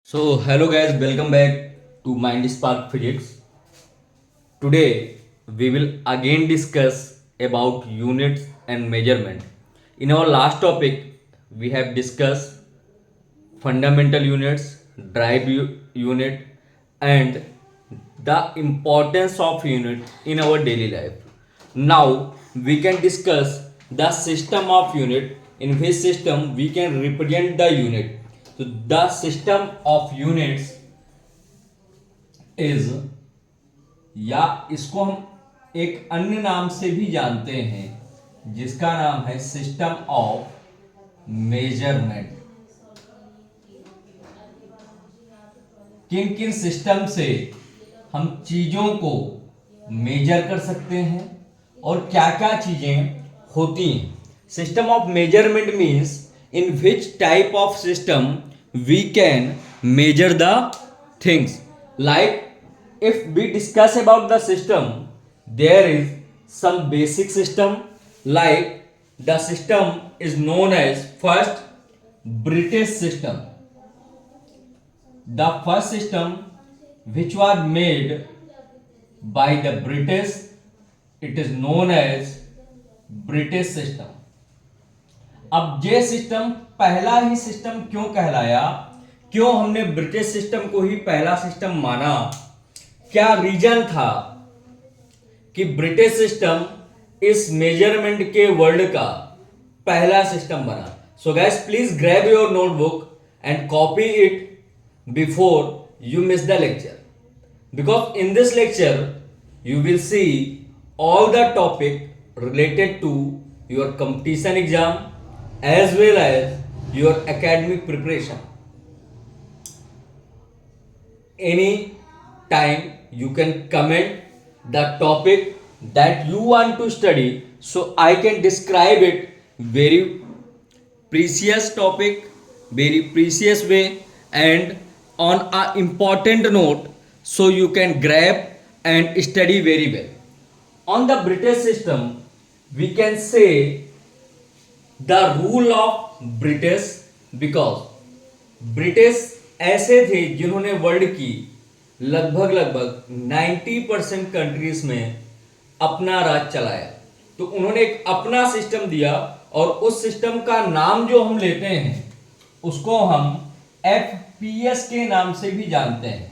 So, hello guys, welcome back to Mind Spark Physics. Today, we will again discuss about units and measurement. In our last topic, we have discussed fundamental units, unit, and the importance of unit in our daily life. Now, we can discuss the system of unit, in which system we can represent the unit. So, the system of units is, या इसको हम एक अन्य नाम से भी जानते हैं जिसका नाम है सिस्टम ऑफ मेजरमेंट। किन किन सिस्टम से हम चीजों को मेजर कर सकते हैं और क्या क्या चीजें होती हैं। System of measurement means in which type of system we can measure the things. Like if we discuss about the system, there is some basic system, like the system is known as first British system. The first system which was made by the British, it is known as British system. अब ये system पहला ही system क्यों कहलाया, क्यों हमने British system को ही पहला system माना, क्या रीजन था कि ब्रिटिश सिस्टम इस मेजरमेंट के वर्ल्ड का पहला सिस्टम बना। So guys, please grab your notebook and copy it before you miss the lecture, because in this lecture you will see all the topic related to your competition exam as well as your academic preparation. Any time you can comment the topic that you want to study, so I can describe it very precious topic, very precious way, and on a important note, so you can grab and study very well. On the British system, we can say the rule of British, because British ऐसे थे जिन्होंने world की लगभग 90% countries में अपना राज चलाया। तो उन्होंने एक अपना सिस्टम दिया और उस सिस्टम का नाम जो हम लेते हैं उसको हम FPS के नाम से भी जानते हैं।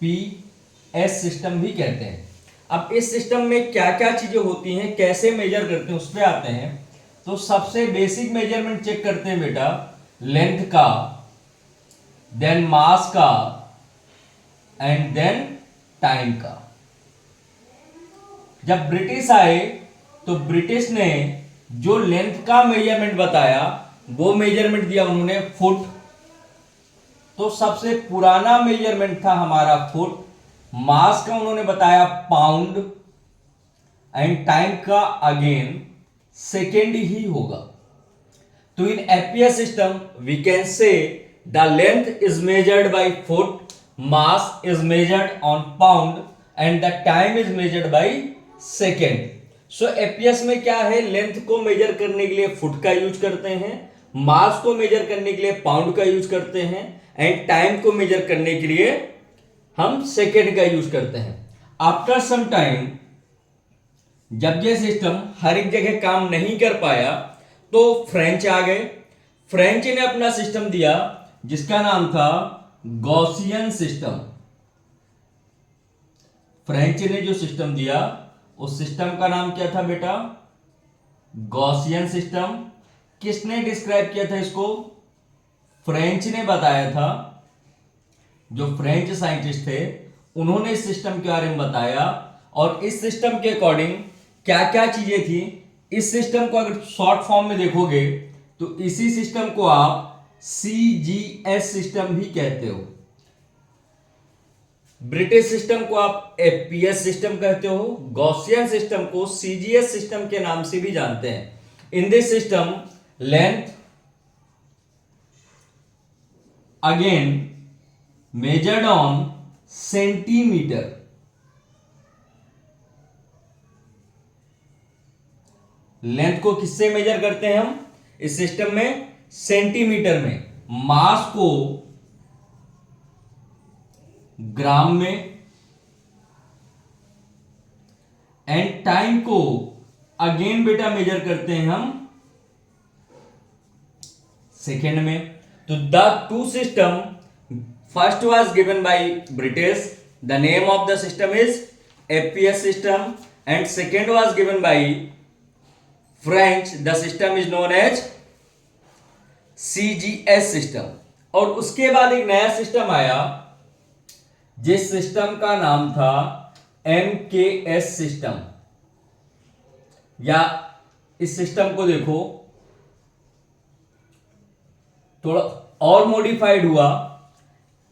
FPS सिस्टम भी कहते हैं। अब इस सिस्टम में क्या क्या चीजें होती हैं, कैसे मेजर करते हैं, उस पर आते हैं। तो सबसे बेसिक मेजरमेंट चेक करते हैं बेटा, लेंथ का, देन मास का, एंड देन टाइम का। जब ब्रिटिश आए तो ब्रिटिश ने जो लेंथ का मेजरमेंट बताया वो मेजरमेंट दिया उन्होंने फुट। तो सबसे पुराना मेजरमेंट था हमारा फुट। मास का उन्होंने बताया पाउंड, एंड टाइम का अगेन सेकेंड ही होगा। तो in FPS system we can say the length is measured by foot, mass is measured on pound, and the time is measured by second. So APS में क्या है, length को major करने के लिए फुट का यूज करते हैं, मास को मेजर करने के लिए पाउंड का यूज करते हैं, एंड टाइम को मेजर करने के लिए हम सेकेंड का यूज करते हैं। आफ्टर सम टाइम जब ये सिस्टम हर एक जगह काम नहीं कर पाया तो फ्रेंच आ गए। फ्रेंच ने अपना सिस्टम दिया जिसका नाम था गॉसियन सिस्टम। फ्रेंच ने जो सिस्टम दिया उस सिस्टम का नाम क्या था बेटा, गॉसियन सिस्टम। किसने डिस्क्राइब किया था इसको, फ्रेंच ने बताया था। जो फ्रेंच साइंटिस्ट थे उन्होंने इस सिस्टम के बारे में बताया, और इस सिस्टम के अकॉर्डिंग क्या क्या चीजें थी। इस सिस्टम को अगर शॉर्ट फॉर्म में देखोगे तो इसी सिस्टम को आप CGS सिस्टम भी कहते हो। ब्रिटिश सिस्टम को आप FPS सिस्टम कहते हो, गॉसियन सिस्टम को CGS सिस्टम के नाम से भी जानते हैं। इन this system length again measured on centimetre. Length को किससे मेजर करते हैं हम इस सिस्टम में, सेंटीमीटर में। मास को ग्राम में, एंड टाइम को अगेन बेटा मेजर करते हैं हम सेकेंड में। तो the two system first was given by British, the name of the system is FPS system, and second was given by French, the system is known as CGS system. और उसके बाद एक नया सिस्टम आया जिस system का नाम था एमकेएस सिस्टम, या इस सिस्टम को देखो थोड़ा और मॉडिफाइड हुआ।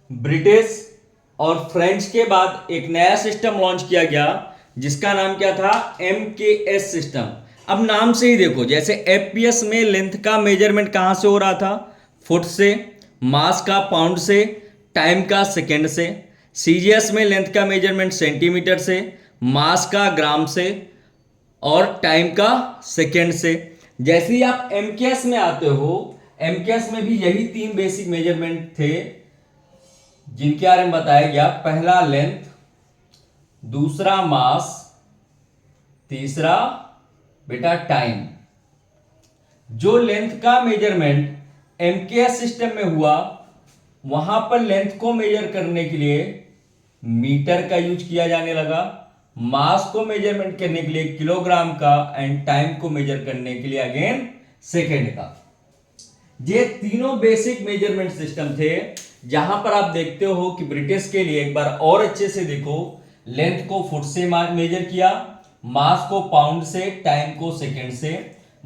ब्रिटिश और फ्रेंच के बाद एक नया सिस्टम लॉन्च किया गया जिसका नाम क्या था, एमकेएस सिस्टम। अब नाम से ही देखो, जैसे एफपीएस में लेंथ का मेजरमेंट कहां से हो रहा था, फुट से, मास का पाउंड से, टाइम का सेकेंड से। सीजीएस में लेंथ का मेजरमेंट सेंटीमीटर से, मास का ग्राम से, और टाइम का सेकेंड से। जैसे ही आप एमकेएस में आते हो, एमकेएस में भी यही तीन बेसिक मेजरमेंट थे जिनके बारे में बताया गया। पहला लेंथ, दूसरा मास, तीसरा बेटा टाइम। जो लेंथ का मेजरमेंट एमकेएस सिस्टम में हुआ, वहां पर लेंथ को मेजर करने के लिए मीटर का यूज किया जाने लगा, मास को मेजरमेंट करने के लिए किलोग्राम का, एंड टाइम को मेजर करने के लिए अगेन सेकेंड का। ये तीनों बेसिक मेजरमेंट सिस्टम थे। जहां पर आप देखते हो कि ब्रिटिश के लिए, एक बार और अच्छे से देखो, लेंथ को फुट से मेजर किया, मास को पाउंड से, टाइम को सेकेंड से।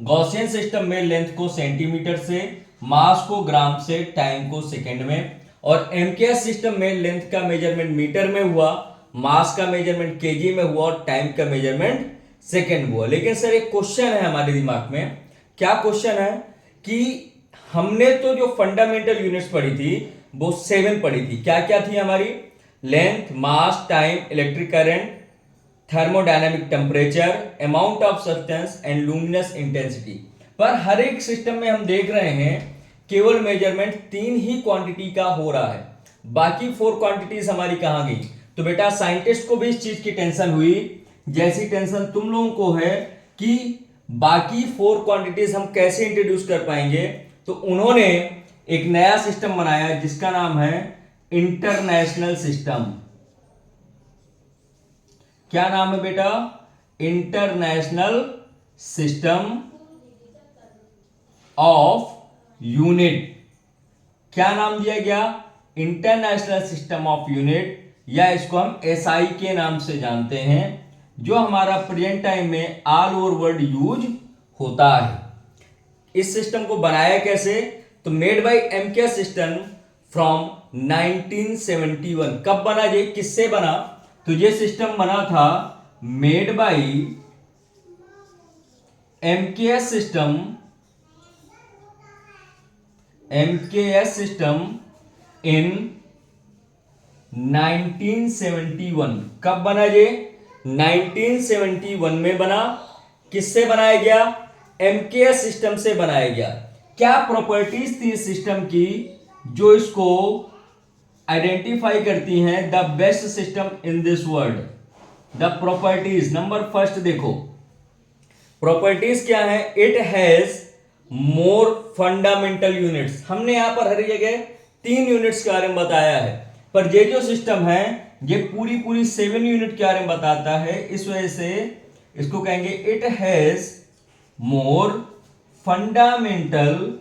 गॉसियन सिस्टम में लेंथ को सेंटीमीटर से, मास को ग्राम से, टाइम को सेकेंड में। और एमकेएस सिस्टम में लेंथ का मेजरमेंट मीटर में हुआ, मास का मेजरमेंट केजी में हुआ, और टाइम का मेजरमेंट सेकेंड में हुआ। लेकिन सर एक क्वेश्चन है हमारे दिमाग में, क्या क्वेश्चन है कि हमने तो जो फंडामेंटल यूनिट्स पढ़ी थी वो 7 पढ़ी थी। क्या क्या थी हमारी, length, mass, time, electric current, thermodynamic temperature, amount of substance and luminous intensity. पर हर एक सिस्टम में हम देख रहे हैं केवल मेजरमेंट 3 ही क्वांटिटी का हो रहा है, बाकी 4 क्वांटिटीज हमारी कहां गई। तो बेटा साइंटिस्ट को भी इस चीज की टेंशन हुई, जैसी टेंशन तुम लोगों को है कि बाकी 4 क्वांटिटीज हम कैसे इंट्रोड्यूस कर पाएंगे। तो उन्होंने एक नया सिस्टम बनाया जिसका नाम है इंटरनेशनल सिस्टम। क्या नाम है बेटा, इंटरनेशनल सिस्टम ऑफ यूनिट। क्या नाम दिया गया, इंटरनेशनल सिस्टम ऑफ यूनिट, या इसको हम एसआई के नाम से जानते हैं, जो हमारा प्रेजेंट टाइम में ऑल ओवर वर्ल्ड यूज होता है। इस सिस्टम को बनाया कैसे, तो made by MKS system from 1971। कब बना ये, किससे बना, तो ये सिस्टम बना था made by MKS system, MKS system in 1971। कब बना ये, 1971 में बना। किससे बनाया गया, एमकेएस सिस्टम से बनाया गया। क्या प्रॉपर्टीज थी इस सिस्टम की जो इसको आइडेंटिफाई करती हैं the best system in this world. The properties, number first देखो प्रॉपर्टीज क्या है, it has more fundamental units. हमने यहां पर हर जगह 3 यूनिट्स के बारे में बताया है, पर ये जो सिस्टम है ये पूरी 7 यूनिट के बारे में बताता है। इस वजह से इसको कहेंगे it has more fundamental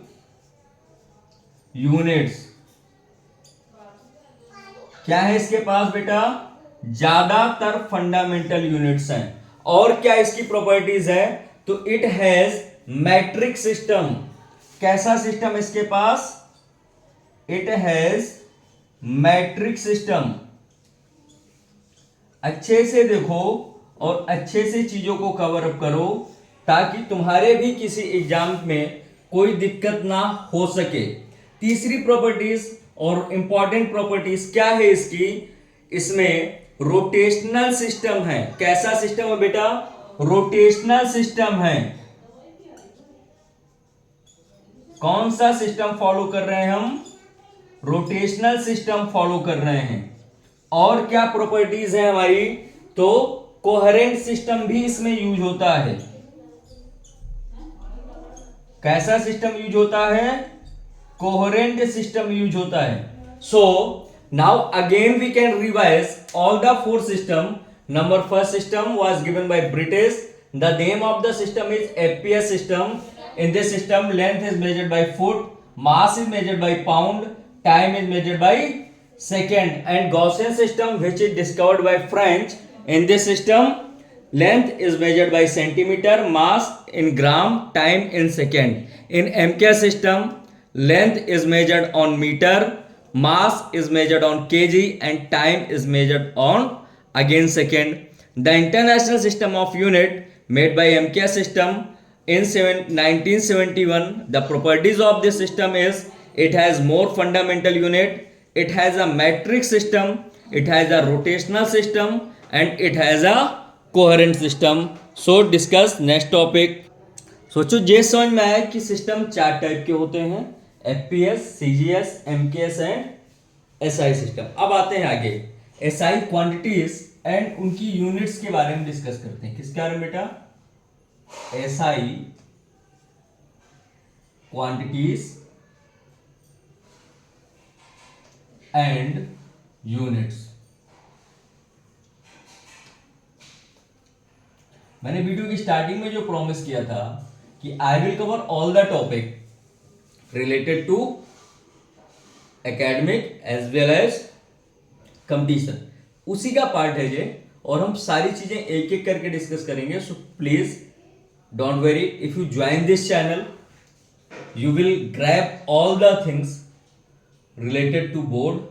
units. क्या है इसके पास बेटा, ज्यादातर फंडामेंटल यूनिट्स हैं। और क्या इसकी प्रॉपर्टीज है, तो इट हैज मैट्रिक सिस्टम। कैसा सिस्टम इसके पास, इट हैज मैट्रिक सिस्टम। अच्छे से देखो और अच्छे से चीजों को कवर अप करो ताकि तुम्हारे भी किसी एग्जाम में कोई दिक्कत ना हो सके। तीसरी प्रॉपर्टीज और इंपॉर्टेंट प्रॉपर्टीज क्या है इसकी, इसमें रोटेशनल सिस्टम है। कैसा सिस्टम है बेटा, रोटेशनल सिस्टम है। कौन सा सिस्टम फॉलो कर रहे हैं हम, रोटेशनल सिस्टम फॉलो कर रहे हैं। और क्या प्रॉपर्टीज है हमारी, तो कोहेरेंट सिस्टम भी इसमें यूज होता है। कैसा सिस्टम यूज होता है, कोहेरेंट सिस्टम यूज होता है। So now again we can revise all the four system. Number first system was given by British. The name of the system is APS system. In this system length is measured by foot, mass is measured by pound, time is measured by second, and Gaussian system which is discovered by French. In this system length is measured by centimeter, mass in gram, time in second. In MKS system length is measured on meter, mass is measured on kg, and time is measured on again second. The international system of unit made by MKS system in 1971. The properties of this system is it has more fundamental unit, it has a metric system, it has a rotational system, and it has a coherent system. So discuss next topic. सोचो ये समझ में आया कि system चार type के होते हैं, FPS, CGS, MKS and SI system. अब आते हैं आगे एसआई क्वांटिटीज एंड उनकी यूनिट्स के बारे में डिस्कस करते हैं। किसके बारे में बेटा, एसआई क्वांटिटीज एंड यूनिट्स। मैंने वीडियो की स्टार्टिंग में जो प्रॉमिस किया था कि I will cover all the topic related to academic as well as competition, उसी का पार्ट है ये, और हम सारी चीजें एक एक करके डिस्कस करेंगे। So please don't worry, if you join this channel you will grab all the things related to board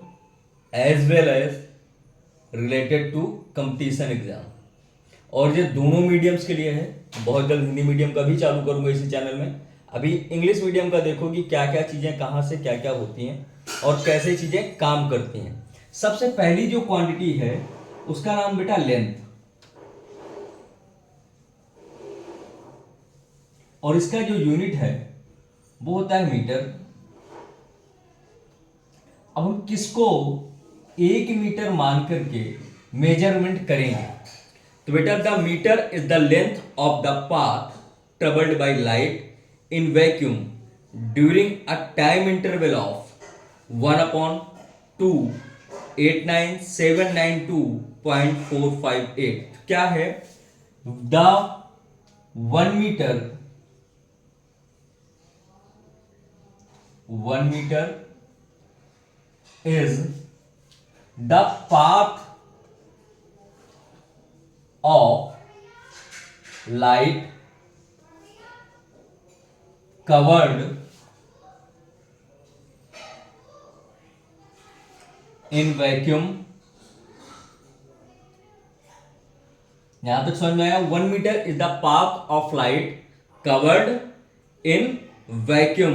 as well as related to competition exam। और ये दोनों मीडियम्स के लिए है। बहुत जल्द हिंदी मीडियम का भी चालू करूंगा इसी चैनल में। अभी इंग्लिश मीडियम का देखो कि क्या क्या चीजें कहां से क्या क्या होती हैं और कैसे चीजें काम करती हैं। सबसे पहली जो क्वांटिटी है उसका नाम बेटा लेंथ, और इसका जो यूनिट है वो होता है मीटर। अब हम किसको 1 मीटर मान करके मेजरमेंट करेंगे, तो बेटा the metre is the length of the path travelled by light in vacuum during a time interval of 1/2897992.458। क्या है, the 1 metre is the path of light covered in vacuum। यहां तक समझ में आया। 1 metre is the path of light covered in vacuum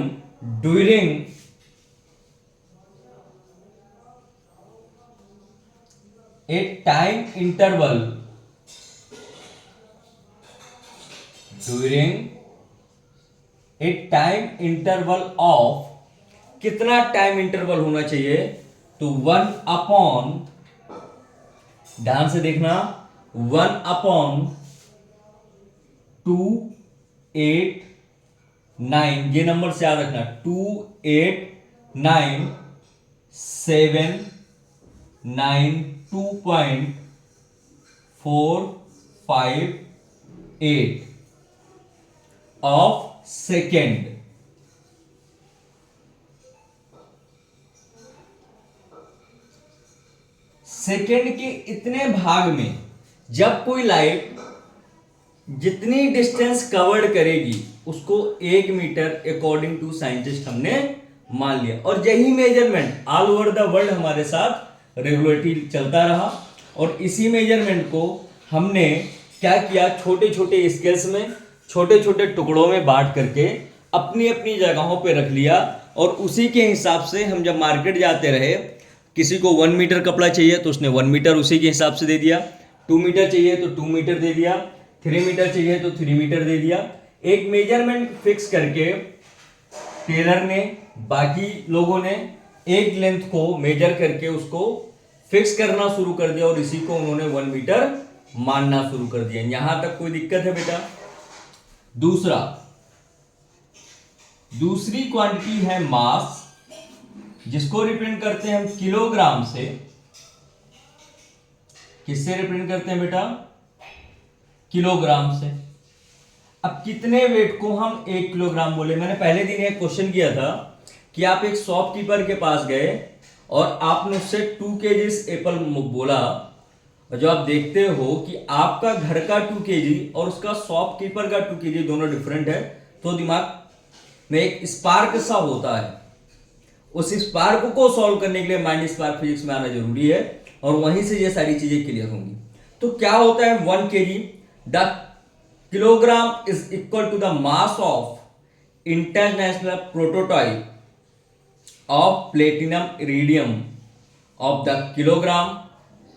during a time interval of कितना time interval होना चाहिए, तो 1/, ध्यान से देखना, 1/289, ये नंबर से याद रखना, 28972.458 ऑफ सेकेंड। सेकेंड के इतने भाग में जब कोई लाइट जितनी डिस्टेंस कवर्ड करेगी उसको 1 मीटर अकॉर्डिंग टू साइंटिस्ट हमने मान लिया, और यही measurement all over the world हमारे साथ रेगुलरली चलता रहा। और इसी मेजरमेंट को हमने क्या किया, छोटे छोटे स्केल्स में छोटे छोटे टुकड़ों में बांट करके अपनी अपनी जगहों पे रख लिया, और उसी के हिसाब से हम जब मार्केट जाते रहे, किसी को 1 मीटर कपड़ा चाहिए तो उसने 1 मीटर उसी के हिसाब से दे दिया, 2 मीटर चाहिए तो 2 मीटर दे दिया, 3 मीटर चाहिए तो 3 मीटर दे दिया। एक मेजरमेंट फिक्स करके टेलर ने, बाकी लोगों ने एक लेंथ को मेजर करके उसको फिक्स करना शुरू कर दिया और इसी को उन्होंने 1 मीटर मानना शुरू कर दिया। यहां तक कोई दिक्कत है बेटा? दूसरी क्वांटिटी है मास, जिसको रिप्रेजेंट करते हैं हम किलोग्राम से। किससे रिप्रेजेंट करते हैं बेटा? किलोग्राम से। अब कितने वेट को हम 1 किलोग्राम बोले? मैंने पहले दिन एक क्वेश्चन किया था कि आप एक शॉपकीपर के पास गए और आपने उससे 2 kg एप्पल बोला, और जो आप देखते हो कि आपका घर का 2 kg और उसका शॉपकीपर का 2 kg दोनों डिफरेंट है, तो दिमाग में एक स्पार्क सा होता है। उस स्पार्क को सॉल्व करने के लिए माइंड स्पार्क फिजिक्स में आना जरूरी है, और वहीं से ये सारी चीजें क्लियर होंगी। तो क्या होता है 1 kg? The kilogram is equal to the mass of international prototype of platinum iridium of the kilogram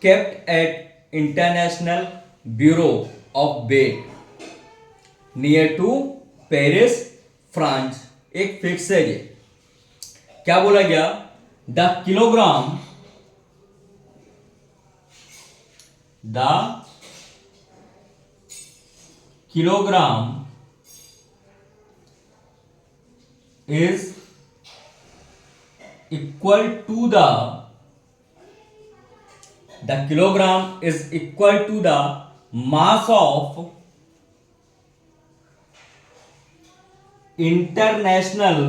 kept at International Bureau of Weight near to Paris, France। एक फिक्स है ये। क्या बोला गया? The kilogram is equal to the kilogram is equal to the mass of international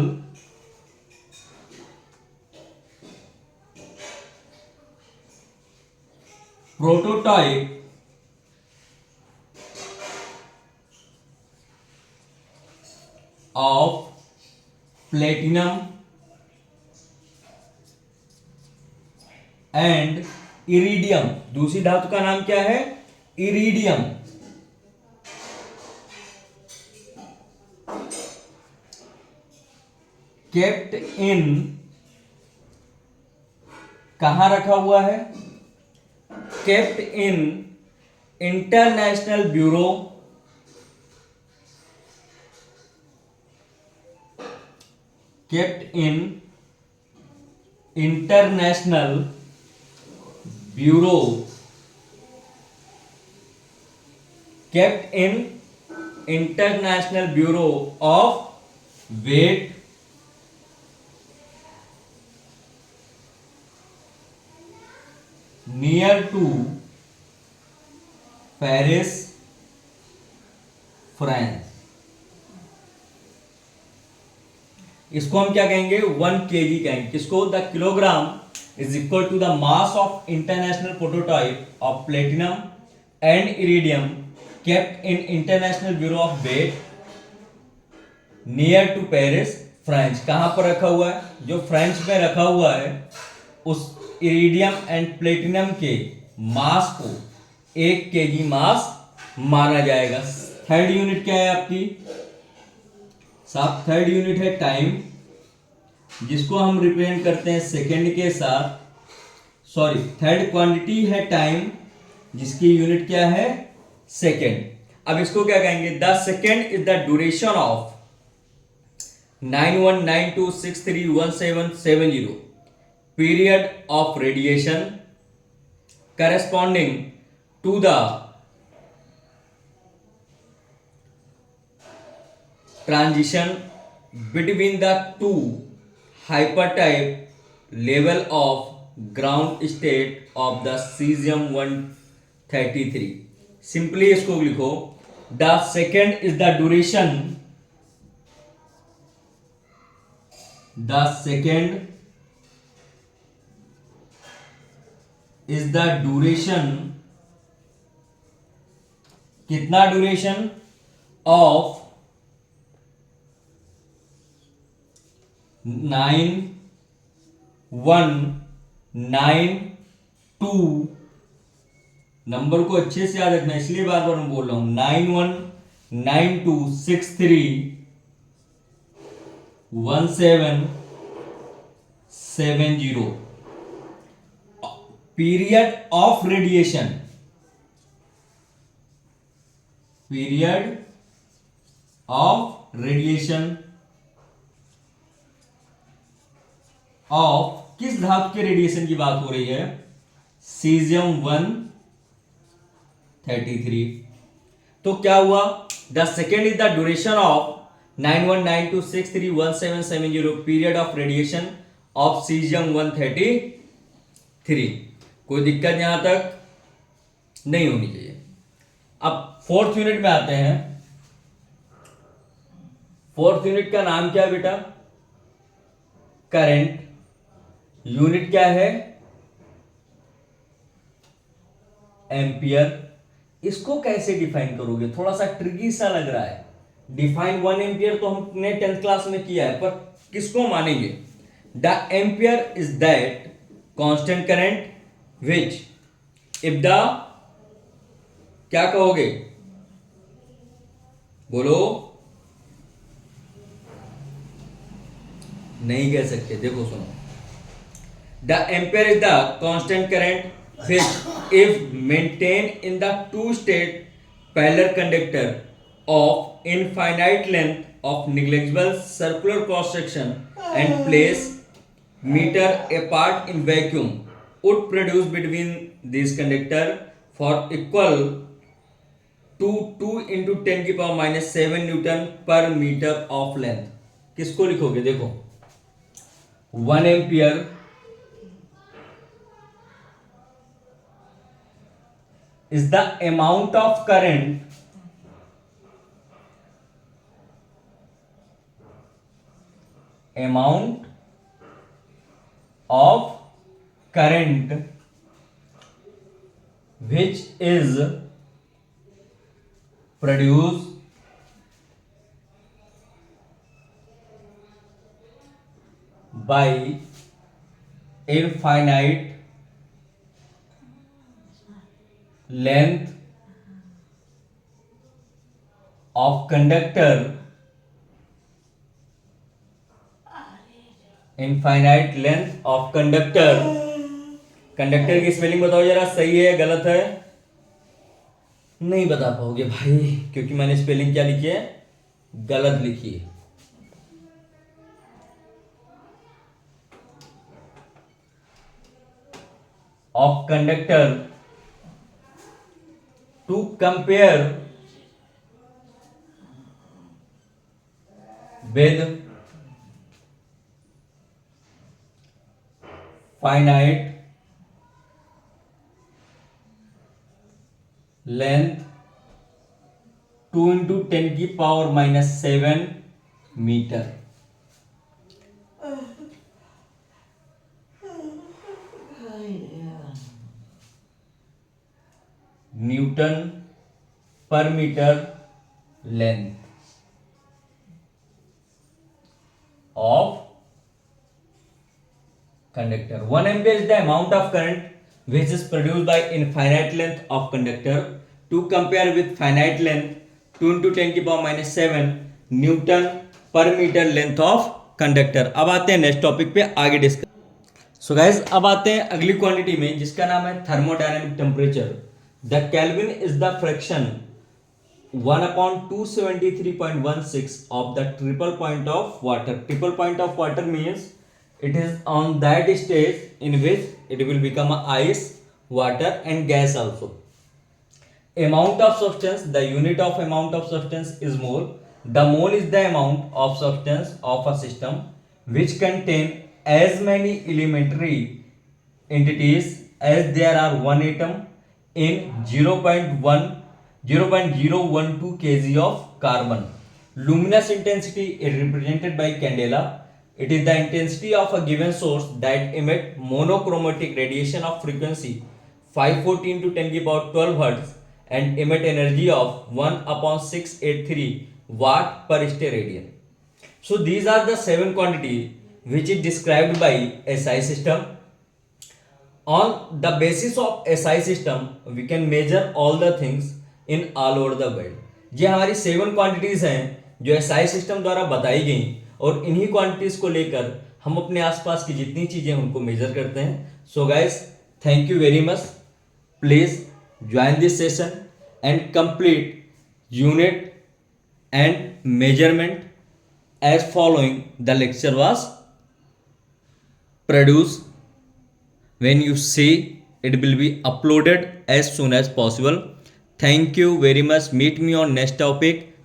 prototype of platinum and iridium. दूसरी धातु का नाम क्या है? इरिडियम। केप्ट इन, कहां रखा हुआ है? Kept in international bureau kept in international bureau kept in International Bureau of Weight near to Paris, France. इसको हम क्या कहेंगे? 1 kg कहेंगे। किसको? The kilogram is equal to the mass of international prototype of platinum and iridium kept in International Bureau of Weight near to Paris, France. कहां पर रखा हुआ है? जो फ्रांस में रखा हुआ है, उस इरिडियम एंड प्लेटिनम के मास को 1 kg मास माना जाएगा। थर्ड यूनिट क्या है आपकी साहब? थर्ड यूनिट है टाइम, जिसको हम रिप्रेजेंट करते हैं सेकंड के साथ। सॉरी, थर्ड क्वांटिटी है टाइम, जिसकी यूनिट क्या है? सेकंड। अब इसको क्या कहेंगे? The second is the duration of 9192631770 period of radiation corresponding to the transition between the two hypertype level of ground state of the cesium 133। Simply इसको लिखो, the second is the duration, the second is the duration, कितना duration? Of 9192, number को अच्छे से याद रखना, इसलिए बार बार मैं बोल रहा हूं, 9192631770 period of radiation, period of radiation of किस धातु के रेडिएशन की बात हो रही है? सीजियम 133। तो क्या हुआ, the second is the duration of 9192631770 period of radiation of caesium 133। कोई दिक्कत यहां तक नहीं होनी चाहिए। अब फोर्थ यूनिट में आते हैं। फोर्थ यूनिट का नाम क्या है बेटा, करंट। यूनिट क्या है, एम्पियर। इसको कैसे डिफाइन करोगे, थोड़ा सा ट्रिकी सा लग रहा है। डिफाइन 1 एम्पियर तो हमने 10th क्लास में किया है, पर किसको मानेंगे। The ampere is that constant current which if the, क्या कहोगे, बोलो, नहीं कह सकते, देखो सुनो। The ampere is the constant current which if maintained in the two state parallel conductor of infinite length of negligible circular cross section and placed meter apart in vacuum would produce between these conductor for equal to 2 into 10 की power minus 7 Newton पर metre of length. किसको लिखोगे, देखो 1 ampere is the amount of current which is produced by infinite length of conductor, infinite length of conductor. Conductor की spelling बताओ जरा, सही है गलत है, नहीं बता पाओगे भाई, क्योंकि मैंने स्पेलिंग क्या लिखी है, गलत लिखी है। Of conductor to compare with finite length 2 into 10 की पावर माइनस 7 मीटर। न्यूटन पर metre length of conductor। 1 ampere is the amount of current which is produced by infinite length of conductor to compare with finite length 2 into 10 की power minus 7 Newton पर metre length of conductor. अब आते हैं next topic पे आगे discuss. So guys अब आते हैं अगली क्वांटिटी में जिसका नाम है thermodynamic temperature. The kelvin is the fraction 1/273.16 of the triple point of water। Triple point of water means it is on that stage in which it will become ice, water and gas also। Amount of substance, the unit of amount of substance is mole। The mole is the amount of substance of a system which contain as many elementary entities as there are one atom in 0.012 kg of carbon। Luminous intensity is represented by candela। It is the intensity of a given source that emit monochromatic radiation of frequency 514 to 10 की power 12 Hz and emit energy of 1/683 watt per steradian। So these are the 7 quantities which is described by SI system। On the basis of SI system we can measure all the things in all over the world। ये हमारी 7 quantities हैं जो SI system द्वारा बताई गई और इन्हीं quantities को लेकर हम अपने आसपास की जितनी चीजें उनको मेजर करते हैं। So guys thank you very much, please join this session and complete unit and measurement as following. The lecture was produced when you see it will be uploaded as soon as possible. Thank you very much. Meet me on next topic.